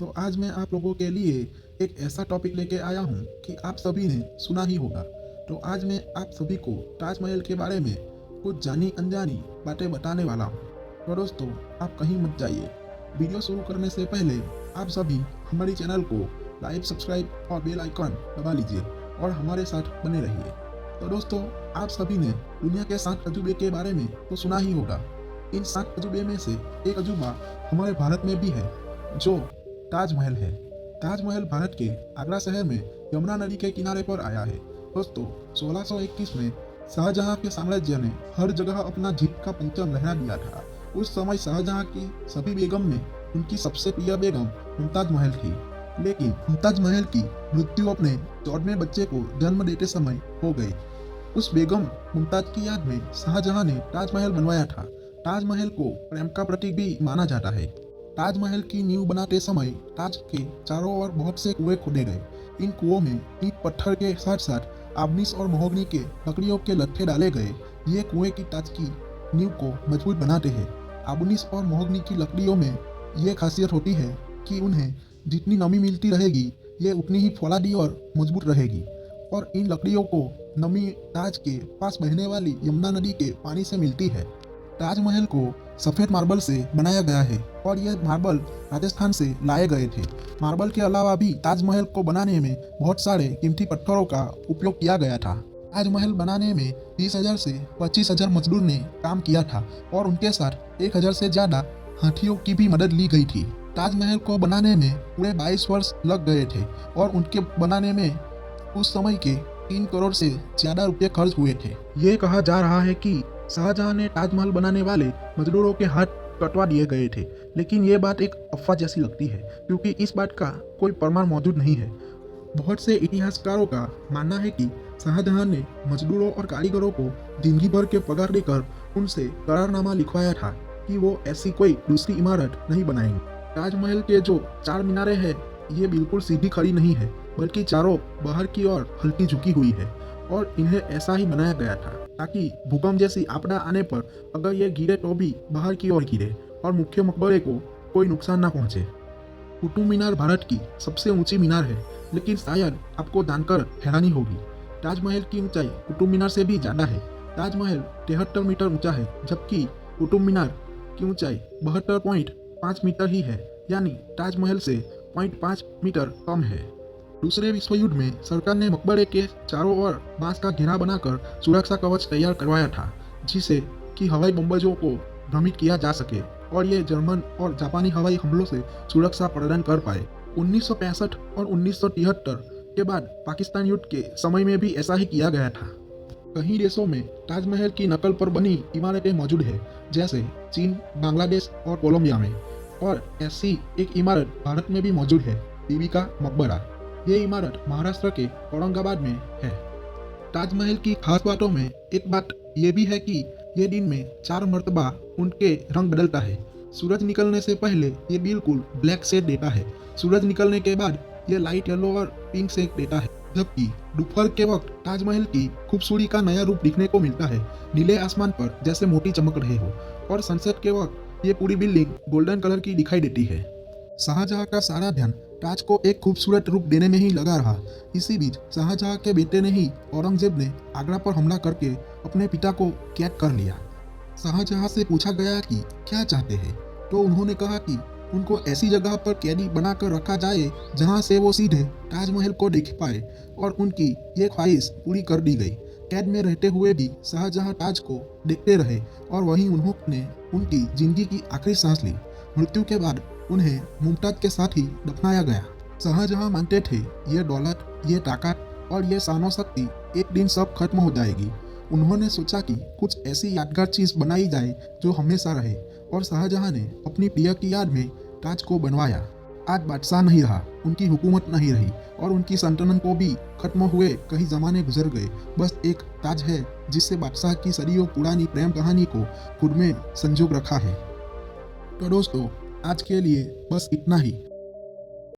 तो आज मैं आप लोगों के लिए एक ऐसा टॉपिक लेके आया हूँ कि आप सभी ने सुना ही होगा। तो आज मैं आप सभी को ताजमहल के बारे में कुछ जानी अनजानी बातें बताने वाला हूँ। तो दोस्तों, आप कहीं मत जाइए। वीडियो शुरू करने से पहले आप सभी हमारे चैनल को लाइक, सब्सक्राइब और बेल आइकन दबा लीजिए और हमारे साथ बने रहिए। तो दोस्तों, आप सभी ने दुनिया के 7 अजूबे के बारे में तो सुना ही होगा। इन 7 अजूबे में से एक अजूबा हमारे भारत में भी है, जो ताजमहल है। ताजमहल भारत के आगरा शहर में यमुना नदी के किनारे पर आया है। दोस्तों, 1621 में शाहजहां के साम्राज्य ने हर जगह अपना जीत का परचम लहरा दिया था। उस समय शाहजहां की सभी बेगम में उनकी सबसे प्रिय बेगम मुमताज महल थी। लेकिन मुमताज महल की मृत्यु अपने 14वें बच्चे को जन्म देते समय हो गई। उस बेगम मुमताज की याद में शाहजहां ने ताजमहल बनवाया था। ताजमहल को प्रेम का प्रतीक भी माना जाता है। ताजमहल की नींव बनाते समय ताज के चारों ओर बहुत से कुएं खोदे गए। इन कुओं में ईंट पत्थर के साथ साथ आबनिस और महोगनी के लकड़ियों के लट्ठे डाले गए। ये कुएं की ताज की नींव को मजबूत बनाते हैं। आबनिस और महोगनी की लकड़ियों में ये खासियत होती है कि उन्हें जितनी नमी मिलती रहेगी, ये उतनी ही फौलादी और मजबूत रहेगी। और इन लकड़ियों को नमी ताज के पास बहने वाली यमुना नदी के पानी से मिलती है। ताजमहल को सफ़ेद मार्बल से बनाया गया है और ये मार्बल राजस्थान से लाए गए थे। मार्बल के अलावा भी ताजमहल को बनाने में बहुत सारे कीमती पत्थरों का उपयोग किया गया था। ताजमहल बनाने में 20,000 से 25,000 मजदूर ने काम किया था और उनके साथ 1,000 से ज़्यादा हाथियों की भी मदद ली गई थी। ताजमहल को बनाने में पूरे 22 वर्ष लग गए थे और उनके बनाने में उस समय के 3 करोड़ से ज़्यादा रुपये खर्च हुए थे। ये कहा जा रहा है कि शाहजहां ने ताजमहल बनाने वाले मजदूरों के हाथ कटवा दिए गए थे, लेकिन ये बात एक अफवाह जैसी लगती है क्योंकि इस बात का कोई प्रमाण मौजूद नहीं है। बहुत से इतिहासकारों का मानना है कि शाहजहां ने मजदूरों और कारीगरों को जिंदगी भर के पगार देकर उनसे करारनामा लिखवाया था कि वो ऐसी कोई दूसरी इमारत नहीं बनाएंगे। ताजमहल के जो 4 मीनारें हैं, ये बिल्कुल सीधी खड़ी नहीं है, बल्कि चारों बाहर की ओर हल्की झुकी हुई है और इन्हें ऐसा ही बनाया गया था ताकि भूकंप जैसी आपदा आने पर अगर ये गिरे तो भी बाहर की ओर गिरे और मुख्य मकबरे को कोई नुकसान ना पहुंचे। कुतुब मीनार भारत की सबसे ऊंची मीनार है, लेकिन शायद आपको जानकर हैरानी होगी, ताजमहल की ऊंचाई कुतुब मीनार से भी ज़्यादा है। ताजमहल 73 मीटर ऊंचा है, जबकि कुतुब मीनार की ऊंचाई 72.5 मीटर ही है, यानी ताजमहल से 0.5 मीटर कम है। दूसरे विश्व युद्ध में सरकार ने मकबरे के चारों ओर बांस का घेरा बनाकर सुरक्षा कवच तैयार करवाया था, जिसे कि हवाई बमबाजों को भ्रमित किया जा सके और ये जर्मन और जापानी हवाई हमलों से सुरक्षा प्रदान कर पाए। 1965 और 1973 के बाद पाकिस्तान युद्ध के समय में भी ऐसा ही किया गया था। कई देशों में ताजमहल की नकल पर बनी इमारतें मौजूद है, जैसे चीन, बांग्लादेश और कोलंबिया में। और ऐसी एक इमारत भारत में भी मौजूद है, बीबी का मकबरा। ये इमारत महाराष्ट्र के औरंगाबाद में है। ताजमहल की खास बातों में एक बात ये भी है कि ये दिन में 4 मरतबा उनके रंग बदलता है। सूरज निकलने से पहले ये बिल्कुल ब्लैक शेड देता है। सूरज निकलने के बाद ये लाइट येलो और पिंक शेड देता है, जबकि दोपहर के वक्त ताजमहल की खूबसूरती का नया रूप दिखने को मिलता है। नीले आसमान पर जैसे मोती चमक रहे हो और सनसेट के वक्त ये पूरी बिल्डिंग गोल्डन कलर की दिखाई देती है। शाहजहां का सारा ध्यान ताज को एक खूबसूरत रूप देने में ही लगा रहा। इसी बीच शाहजहां के बेटे ने ही औरंगजेब ने आगरा पर हमला करके अपने पिता को कैद कर लिया। शाहजहां से पूछा गया कि क्या चाहते हैं, तो उन्होंने कहा कि उनको ऐसी जगह पर कैदी बनाकर रखा जाए जहां से वो सीधे ताजमहल को देख पाए, और उनकी ये ख्वाहिश पूरी कर दी गई। कैद में रहते हुए भी शाहजहां ताज को देखते रहे और वहीं उन्होंने उनकी जिंदगी की आखिरी सांस ली। मृत्यु के बाद उन्हें मुमताज के साथ ही दफनाया गया। शाहजहां मानते थे ये दौलत, ये ताकत और ये शानो शक्ति एक दिन सब खत्म हो जाएगी। उन्होंने सोचा कि कुछ ऐसी यादगार चीज़ बनाई जाए जो हमेशा रहे, और शाहजहां ने अपनी प्रिय की याद में ताज को बनवाया। आज बादशाह नहीं रहा, उनकी हुकूमत नहीं रही और उनकी सल्तनत को भी खत्म हुए कई ज़माने गुजर गए। बस एक ताज है जिससे बादशाह की सदियों पुरानी प्रेम कहानी को खुद में संजो रखा है। तो दोस्तों, आज के लिए बस इतना ही।